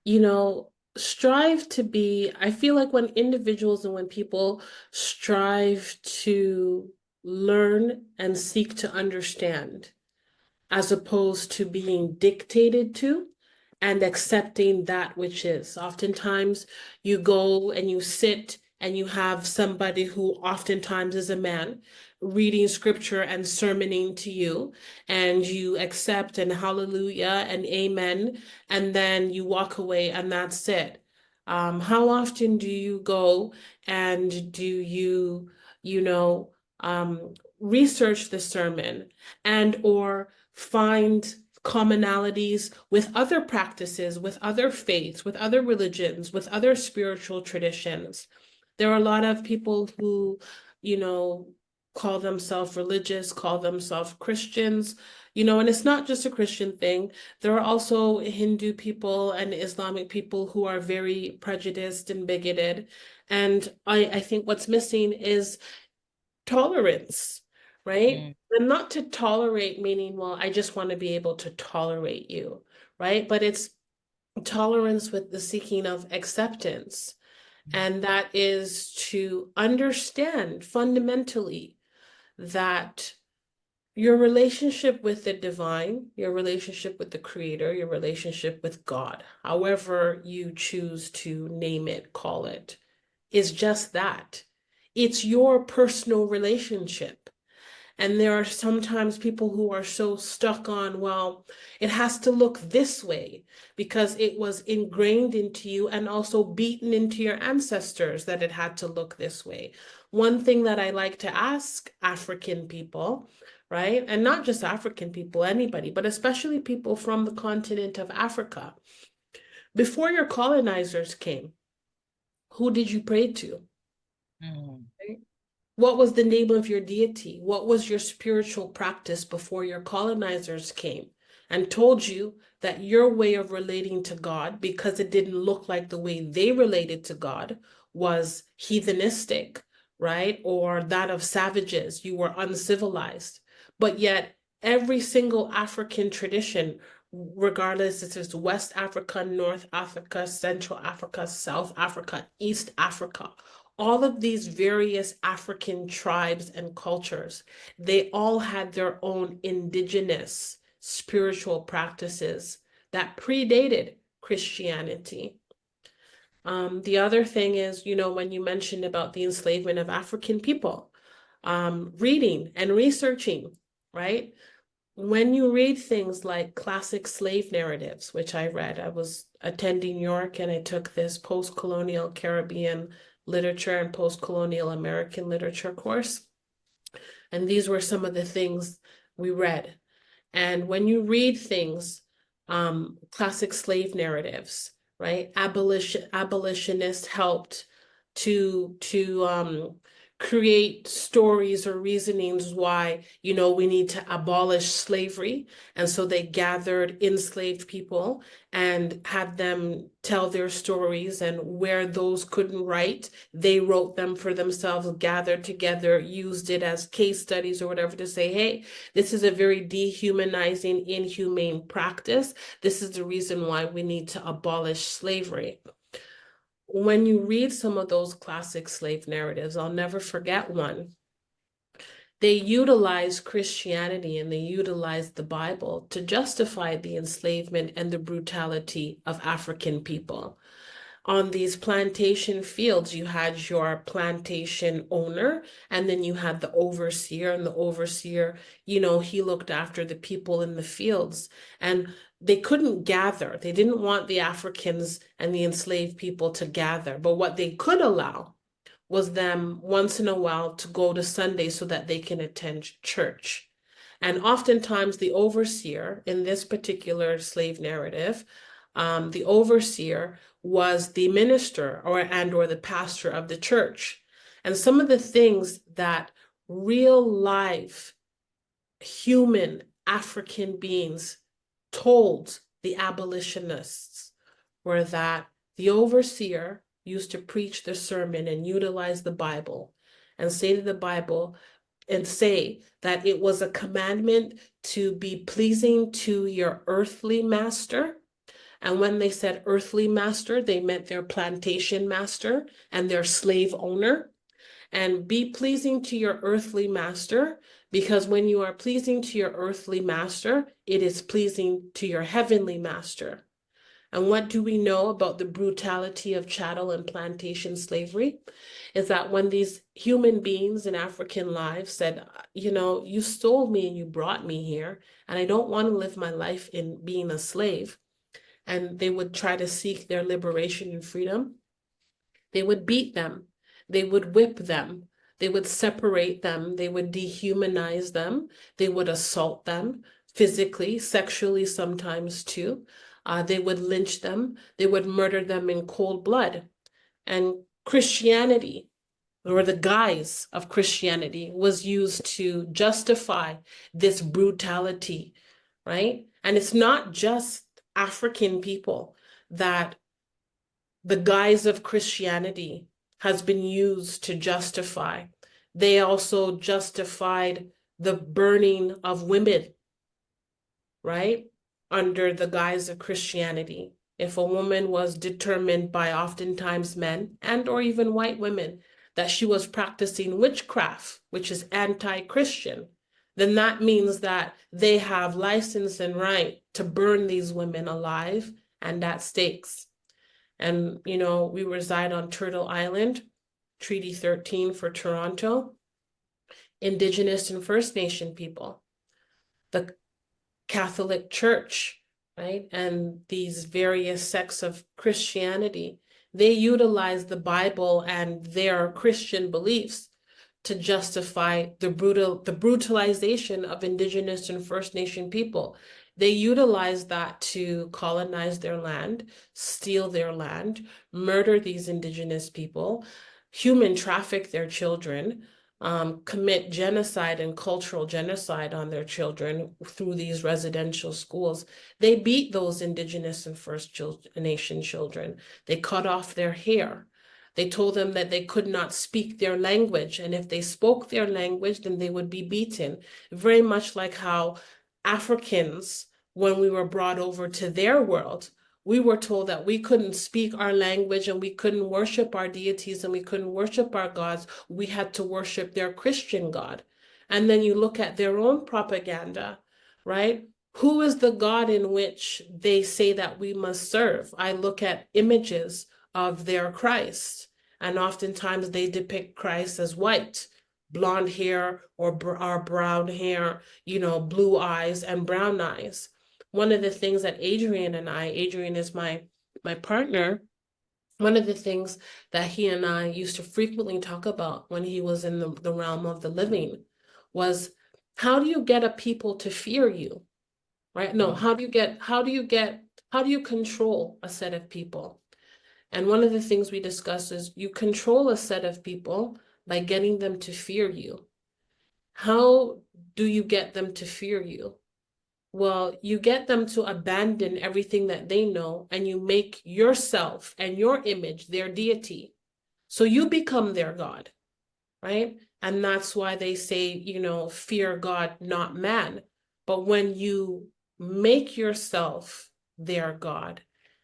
you know, strive to be, I feel like when individuals and when people strive to learn and seek to understand, as opposed to being dictated to and accepting that which is. Oftentimes, you go and you sit and you have somebody who oftentimes is a man reading scripture and sermoning to you, and you accept and hallelujah and amen, and then you walk away and that's it. How often do you go and do you, you know, research the sermon and or find commonalities with other practices, with other faiths, with other religions, with other spiritual traditions? There are a lot of people who, you know, call themselves religious, call themselves Christians, and it's not just a Christian thing. There are also Hindu people and Islamic people who are very prejudiced and bigoted. And I think what's missing is tolerance, right? Mm, And not to tolerate, meaning, well, I just want to be able to tolerate you, right? But it's tolerance with the seeking of acceptance. And that is to understand fundamentally that your relationship with the divine, your relationship with the creator, your relationship with God, however you choose to name it, call it, is just that. It's your personal relationship. And there are sometimes people who are so stuck on, well, it has to look this way because it was ingrained into you and also beaten into your ancestors that it had to look this way. One thing that I like to ask African people, right? And not just African people, anybody, but especially people from the continent of Africa. Before your colonizers came, who did you pray to? mm, Right? What was the name of your deity? What was your spiritual practice before your colonizers came and told you that your way of relating to God, because it didn't look like the way they related to God, was heathenistic, right? Or that of savages. You were uncivilized. But yet, every single African tradition, regardless if it's West Africa, North Africa, Central Africa, South Africa, East Africa, all of these various African tribes and cultures, they all had their own indigenous spiritual practices that predated Christianity. The other thing is, when you mentioned about the enslavement of African people, reading and researching, right? When you read things like classic slave narratives, which I read, I was attending York and I took this post-colonial Caribbean literature and post-colonial American literature course. And these were some of the things we read. And when you read things, classic slave narratives, right? Abolitionists helped to create stories or reasonings why, we need to abolish slavery. And so they gathered enslaved people and had them tell their stories, and where those couldn't write, they wrote them for themselves, gathered together, used it as case studies or whatever to say, hey, this is a very dehumanizing, inhumane practice. This is the reason why we need to abolish slavery. When you read some of those classic slave narratives, I'll never forget one. They utilize Christianity and they utilize the Bible to justify the enslavement and the brutality of African people. On these plantation fields, you had your plantation owner, and then you had the overseer, and the overseer, he looked after the people in the fields. And they couldn't gather. They didn't want the Africans and the enslaved people to gather. But what they could allow was them once in a while to go to Sunday so that they can attend church. And oftentimes the overseer in this particular slave narrative, the overseer was the minister or the pastor of the church. And some of the things that real life human African beings told the abolitionists were that the overseer used to preach the sermon and utilize the Bible and say to the Bible and say that it was a commandment to be pleasing to your earthly master. And when they said earthly master, they meant their plantation master and their slave owner. And be pleasing to your earthly master, because when you are pleasing to your earthly master, it is pleasing to your heavenly master. And what do we know about the brutality of chattel and plantation slavery? Is that when these human beings in African lives said, you stole me and you brought me here, and I don't want to live my life in being a slave, and they would try to seek their liberation and freedom, they would beat them, they would whip them, they would separate them, they would dehumanize them, they would assault them physically, sexually sometimes too. They would lynch them, they would murder them in cold blood. And Christianity, or the guise of Christianity, was used to justify this brutality, right? And it's not just African people that the guise of Christianity has been used to justify. They also justified the burning of women, right? Under the guise of Christianity. If a woman was determined by oftentimes men and or even white women that she was practicing witchcraft, which is anti-Christian, then that means that they have license and right to burn these women alive and at stakes. And, we reside on Turtle Island, Treaty 13 for Toronto, Indigenous and First Nation people, the Catholic Church, right? And these various sects of Christianity, they utilize the Bible and their Christian beliefs to justify the brutalization of Indigenous and First Nation people. They utilize that to colonize their land, steal their land, murder these Indigenous people, human traffic their children, commit genocide and cultural genocide on their children through these residential schools. They beat those Indigenous and First Nation children. They cut off their hair. They told them that they could not speak their language, and if they spoke their language, then they would be beaten. Very much like how Africans, when we were brought over to their world, we were told that we couldn't speak our language and we couldn't worship our deities and we couldn't worship our gods. We had to worship their Christian God. And then you look at their own propaganda, right? Who is the God in which they say that we must serve? I look at images of their Christ, and oftentimes they depict Christ as white, blonde hair or brown hair, blue eyes and brown eyes. One of the things that Adrian is my partner, one of the things that he and I used to frequently talk about when he was in the realm of the living was, how do you get a people to fear you? Right? No, how do you control a set of people? And one of the things we discussed is you control a set of people by getting them to fear you. How do you get them to fear you? Well, you get them to abandon everything that they know and you make yourself and your image their deity. So you become their God, right? And that's why they say, fear God, not man. But when you make yourself their God,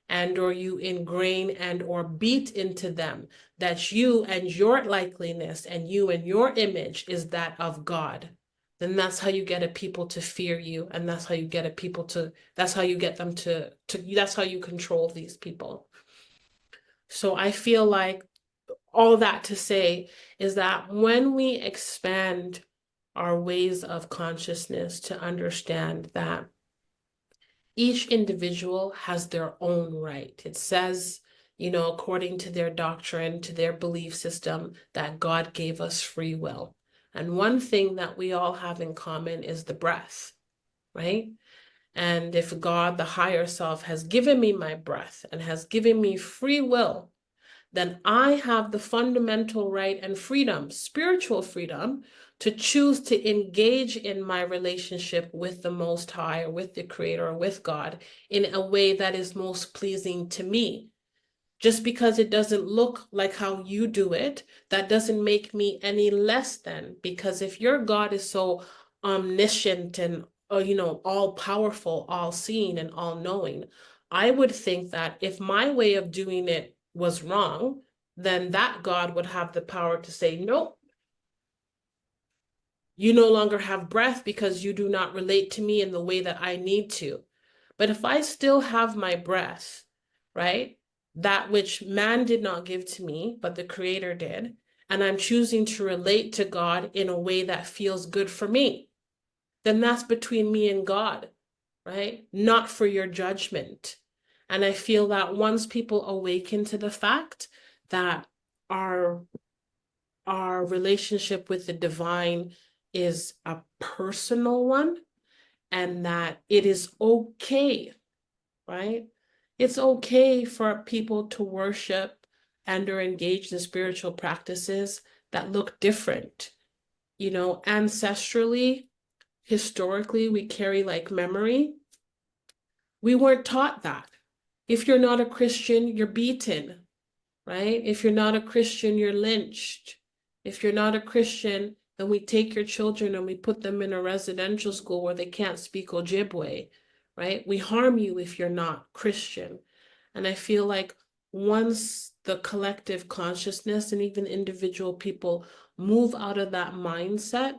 and or you ingrain and or beat into them that you and your likeliness and you and your image is that of God, then that's how you get a people to fear you, and that's how you get a people to, that's how you get them to that's how you control these people. So I feel like all that to say is that when we expand our ways of consciousness to understand that each individual has their own right. It says, according to their doctrine, to their belief system, that God gave us free will. And one thing that we all have in common is the breath, right? And if God, the higher self, has given me my breath and has given me free will, then I have the fundamental right and freedom, spiritual freedom, to choose to engage in my relationship with the Most High or with the Creator or with God in a way that is most pleasing to me. Just because it doesn't look like how you do it, that doesn't make me any less than. Because if your God is so omniscient and all powerful, all seeing and all knowing, I would think that if my way of doing it was wrong, then that God would have the power to say, nope, you no longer have breath because you do not relate to me in the way that I need to. But if I still have my breath, right, that which man did not give to me, but the Creator did, and I'm choosing to relate to God in a way that feels good for me, then that's between me and God, right? Not for your judgment. And I feel that once people awaken to the fact that our our relationship with the divine is a personal one, and that it is okay, right? It's okay for people to worship and or engage in spiritual practices that look different. Ancestrally, historically, we carry like memory. We weren't taught that. If you're not a Christian, you're beaten, right? If you're not a Christian, you're lynched. If you're not a Christian, then we take your children and we put them in a residential school where they can't speak Ojibwe, right? We harm you if you're not Christian. And I feel like once the collective consciousness and even individual people move out of that mindset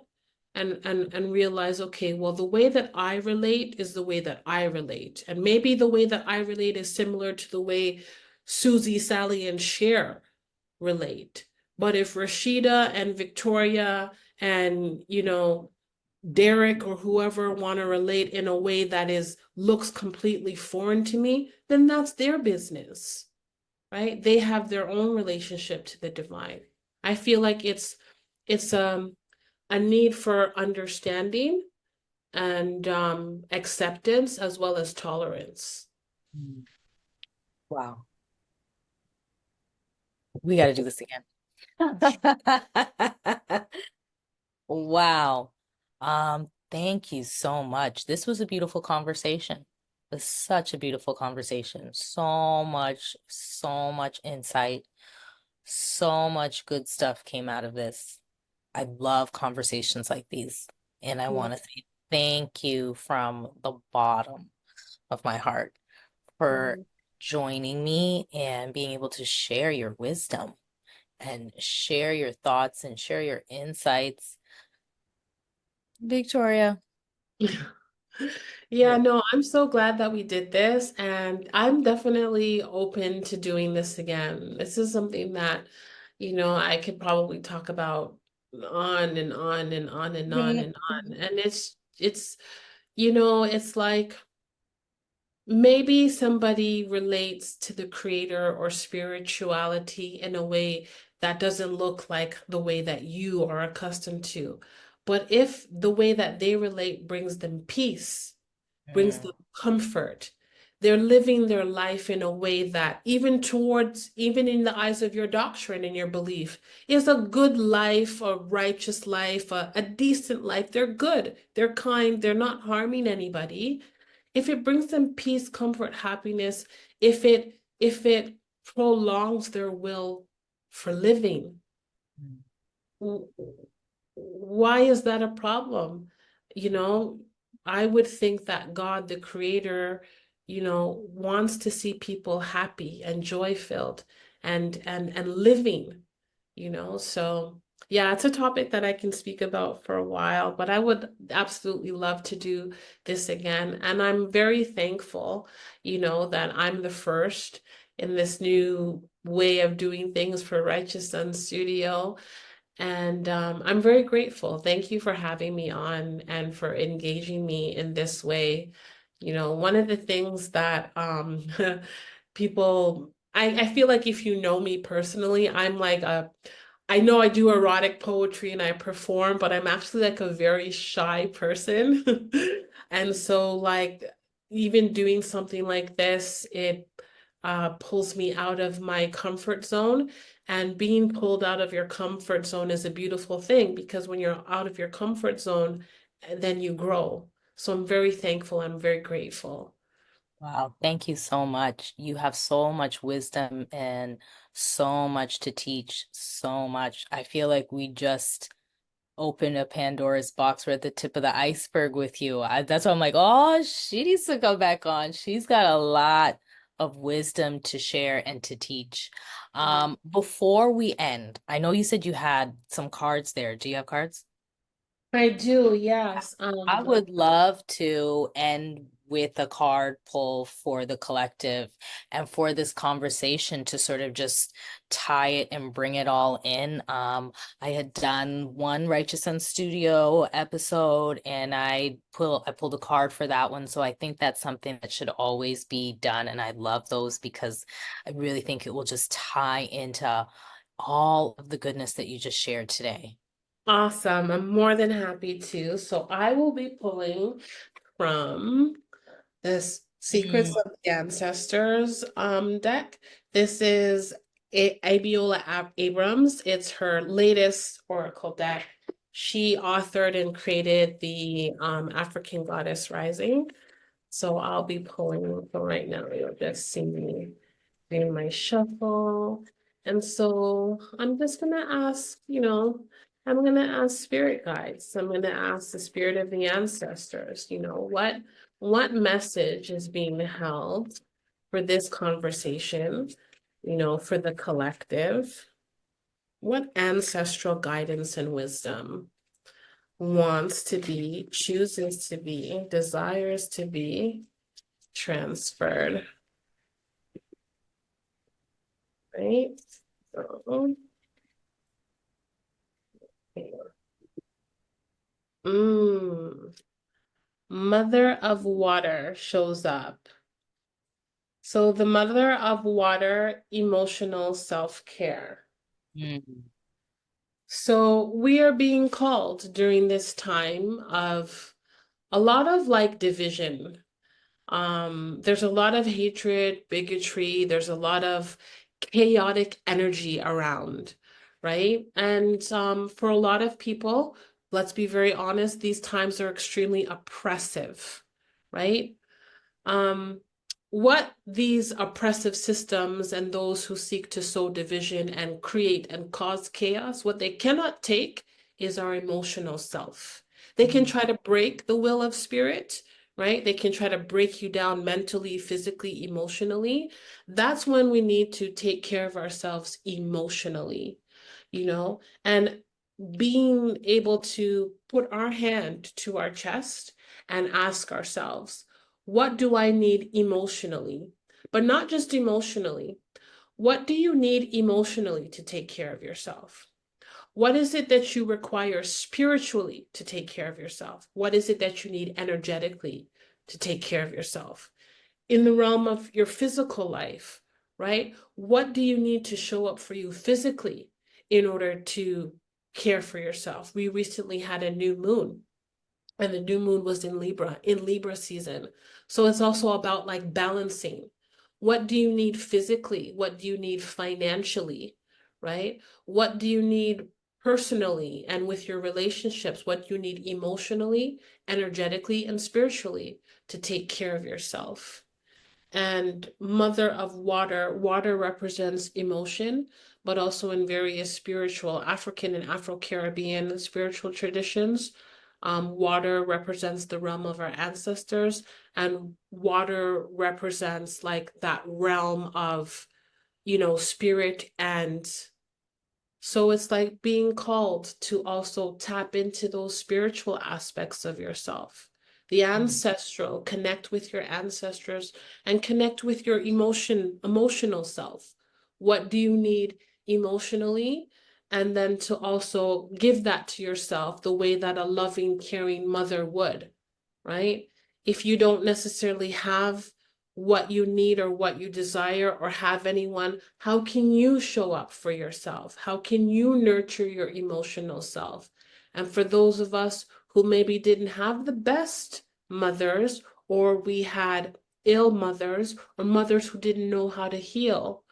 and realize, okay, well, the way that I relate is the way that I relate. And maybe the way that I relate is similar to the way Susie, Sally, and Cher relate. But if Rashida and Victoria and, Derek or whoever want to relate in a way that looks completely foreign to me, then that's their business, right? They have their own relationship to the divine. I feel like it's a need for understanding and acceptance as well as tolerance. Mm. Wow. We got to do this again. Wow. Thank you so much. This was a beautiful conversation. It was such a beautiful conversation. So much insight. So much good stuff came out of this. I love conversations like these. And I Yeah. want to say thank you from the bottom of my heart for Mm. joining me and being able to share your wisdom and share your thoughts and share your insights. Victoria. Yeah, no, I'm so glad that we did this, and I'm definitely open to doing this again. This is something that, I could probably talk about on and on and on and on Mhm. and on. And it's like maybe somebody relates to the creator or spirituality in a way that doesn't look like the way that you are accustomed to. But if the way that they relate brings them peace, brings them Mm, comfort. They're living their life in a way that, even in the eyes of your doctrine and your belief, is a good life, a righteous life, a decent life. They're good, they're kind, they're not harming anybody. If it brings them peace, comfort, happiness, if it prolongs their will for living, mm, why is that a problem? You know, I would think that God, the creator, wants to see people happy and joy filled and living, So yeah, it's a topic that I can speak about for a while, but I would absolutely love to do this again. And I'm very thankful, that I'm the first in this new way of doing things for Righteous Sun Studio. And I'm very grateful. Thank you for having me on and for engaging me in this way. One of the things that I feel like if you know me personally, I know I do erotic poetry and I perform, but I'm actually like a very shy person. And so like even doing something like this, it pulls me out of my comfort zone. And being pulled out of your comfort zone is a beautiful thing because when you're out of your comfort zone, then you grow. So I'm very thankful. I'm very grateful. wow, thank you so much. You have so much wisdom and so much to teach, so much. I feel like we just opened a Pandora's box. We're at the tip of the iceberg with you. That's why I'm like, oh, she needs to come back on. She's got a lot of wisdom to share and to teach. Before we end, I know you said you had some cards there. Do you have cards? I do, yes. I would love to end with a card pull for the collective and for this conversation to sort of just tie it and bring it all in. I had done one Righteous Sun Studio episode and I pulled a card for that one. So I think that's something that should always be done. And I love those because I really think it will just tie into all of the goodness that you just shared today. Awesome. I'm more than happy to. So I will be pulling from this Secrets of the Ancestors deck. This is Abiola Abrams. It's her latest oracle deck. She authored and created the African Goddess Rising. So I'll be pulling from right now. You'll just see me doing my shuffle. And so I'm just gonna ask, I'm gonna ask spirit guides. I'm gonna ask the spirit of the ancestors, what message is being held for this conversation, for the collective? What ancestral guidance and wisdom wants to be, chooses to be, desires to be transferred, right? So, Mm. Mother of water shows up. So the mother of water, emotional self-care. Mm. So we are being called during this time of a lot of like division. There's a lot of hatred, bigotry, there's a lot of chaotic energy around, right? And for a lot of people, let's be very honest, these times are extremely oppressive, right? Um, what these oppressive systems and those who seek to sow division and create and cause chaos, what they cannot take is our emotional self. They can Mm. try to break the will of spirit, right? They can try to break you down mentally, physically, emotionally. That's when we need to take care of ourselves emotionally, and being able to put our hand to our chest and ask ourselves, what do I need emotionally? But not just emotionally. What do you need emotionally to take care of yourself? What is it that you require spiritually to take care of yourself? What is it that you need energetically to take care of yourself? In the realm of your physical life, right? What do you need to show up for you physically in order to care for yourself? We recently had a new moon, and the new moon was in Libra season. So it's also about like balancing. What do you need physically? What do you need financially? Right? What do you need personally and with your relationships? What do you need emotionally, energetically, and spiritually to take care of yourself? And mother of water, water represents emotion, but also in various spiritual African and Afro-Caribbean spiritual traditions. Water represents the realm of our ancestors, and water represents like that realm of, spirit. And so it's like being called to also tap into those spiritual aspects of yourself, the Mm. ancestral, connect with your ancestors and connect with your emotional self. What do you need emotionally? And then to also give that to yourself the way that a loving, caring mother would, right? If you don't necessarily have what you need or what you desire or have anyone, how can you show up for yourself? How can you nurture your emotional self? And for those of us who maybe didn't have the best mothers, or we had ill mothers, or mothers who didn't know how to heal,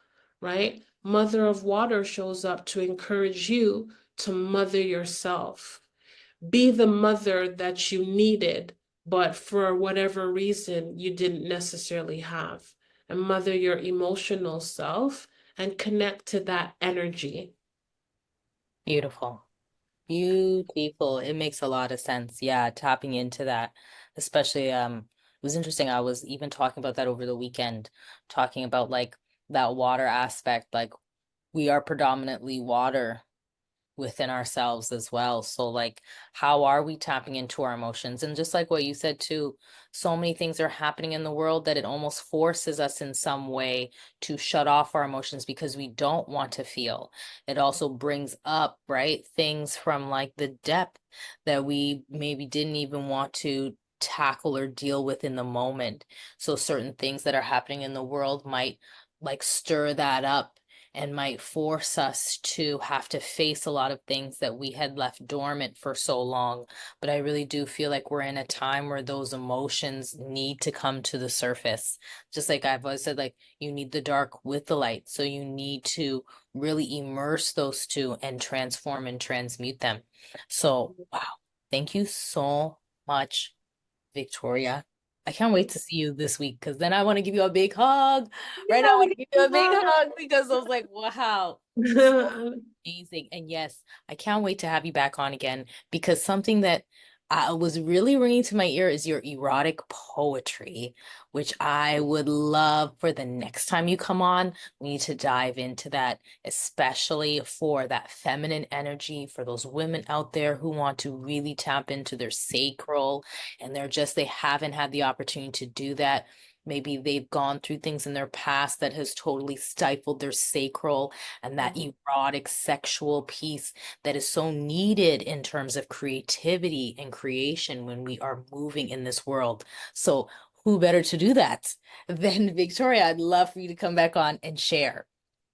right? Mother of Water shows up to encourage you to mother yourself. Be the mother that you needed, but for whatever reason you didn't necessarily have. And mother your emotional self and connect to that energy. Beautiful. Beautiful. It makes a lot of sense. Yeah, tapping into that, especially it was interesting. I was even talking about that over the weekend, talking about like that water aspect. Like we are predominantly water within ourselves as well. So like how are we tapping into our emotions? And just like what you said too, so many things are happening in the world that it almost forces us in some way to shut off our emotions because we don't want to feel. It also brings up, right, things from like the depth that we maybe didn't even want to tackle or deal with in the moment. So certain things that are happening in the world might like stir that up and might force us to have to face a lot of things that we had left dormant for so long. But I really do feel like we're in a time where those emotions need to come to the surface. Just like I've always said, like you need the dark with the light. So you need to really immerse those two and transform and transmute them. So, wow. Thank you so much, Victoria. I can't wait to see you this week because then I want to give you a big hug. Right now, I Yeah, want we to give you a big can hug because I was like, wow, so hug. amazing. And yes, I can't wait to have you back on again because something that was really ringing to my ear is your erotic poetry, which I would love for the next time you come on. We need to dive into that, especially for that feminine energy, for those women out there who want to really tap into their sacral and they haven't had the opportunity to do that. Maybe they've gone through things in their past that has totally stifled their sacral and that erotic sexual piece that is so needed in terms of creativity and creation when we are moving in this world. So, who better to do that than Victoria? I'd love for you to come back on and share.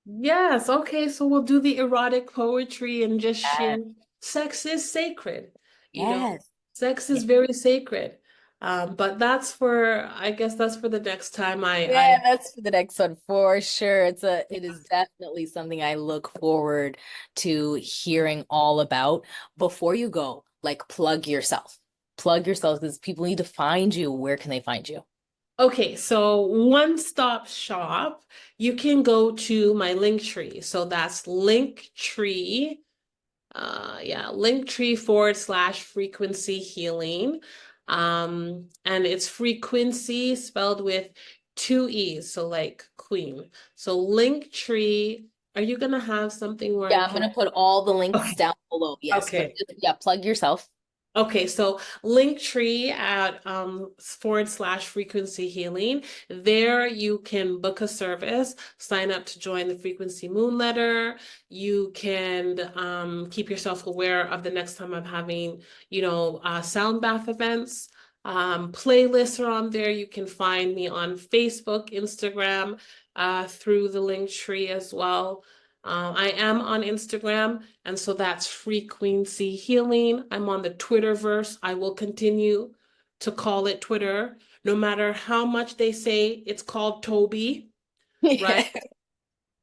Yes, okay, so we'll do the erotic poetry and just share. Yes. Sex is sacred, you know, Yes. sex is very sacred. But I guess that's for the next time Yeah, that's for the next one for sure. It is definitely something I look forward to hearing all about. Before you go, like plug yourself. Plug yourself because people need to find you. Where can they find you? Okay, so one stop shop, you can go to my link tree. So that's Linktree, Linktree /frequency healing. And it's frequency spelled with two E's, so like queen. So Linktree, are you gonna have something where I Yeah, I'm can? gonna put all the links Okay. down below. Yes, but Okay. just, yeah, plug yourself. Okay, so Linktree at / frequency healing. There you can book a service, sign up to join the Frequency Moon Letter. You can keep yourself aware of the next time I'm having, sound bath events. Playlists are on there. You can find me on Facebook, Instagram, through the Linktree as well. I am on Instagram, and so that's Frequency Healing. I'm on the Twitterverse. I will continue to call it Twitter, no matter how much they say it's called Toby, right? Yeah.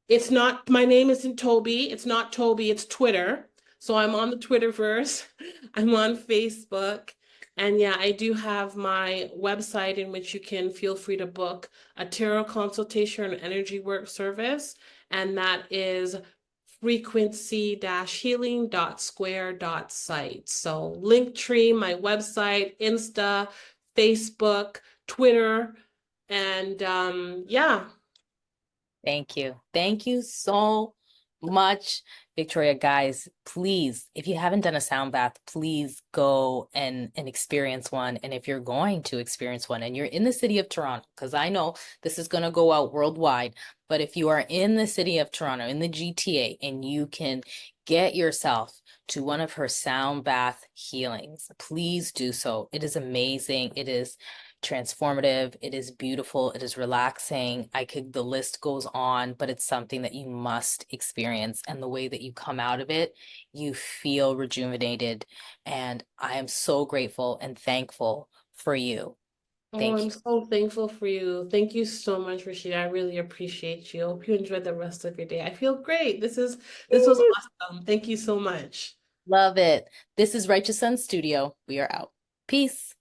It's not, my name isn't Toby. It's not Toby, it's Twitter. So I'm on the Twitterverse. I'm on Facebook. And yeah, I do have my website in which you can feel free to book a tarot consultation and energy work service. And that is frequency-healing.square.site. So Linktree, my website, Insta, Facebook, Twitter, and yeah. Thank you. Thank you so much, Victoria. Guys, please, if you haven't done a sound bath, please go and experience one. And if you're going to experience one and you're in the city of Toronto, because I know this is going to go out worldwide, but if you are in the city of Toronto, in the GTA, and you can get yourself to one of her sound bath healings, please do so. It is amazing. It is transformative, it is beautiful, it is relaxing. The list goes on, but it's something that you must experience. And the way that you come out of it, you feel rejuvenated. And I am so grateful and thankful for you. Oh, Thank I'm you. so thankful for you. Thank you so much, Rashida. I really appreciate you. I hope you enjoy the rest of your day. I feel great. This was awesome. Thank you so much. Love it. This is Righteous Sun Studio. We are out. Peace.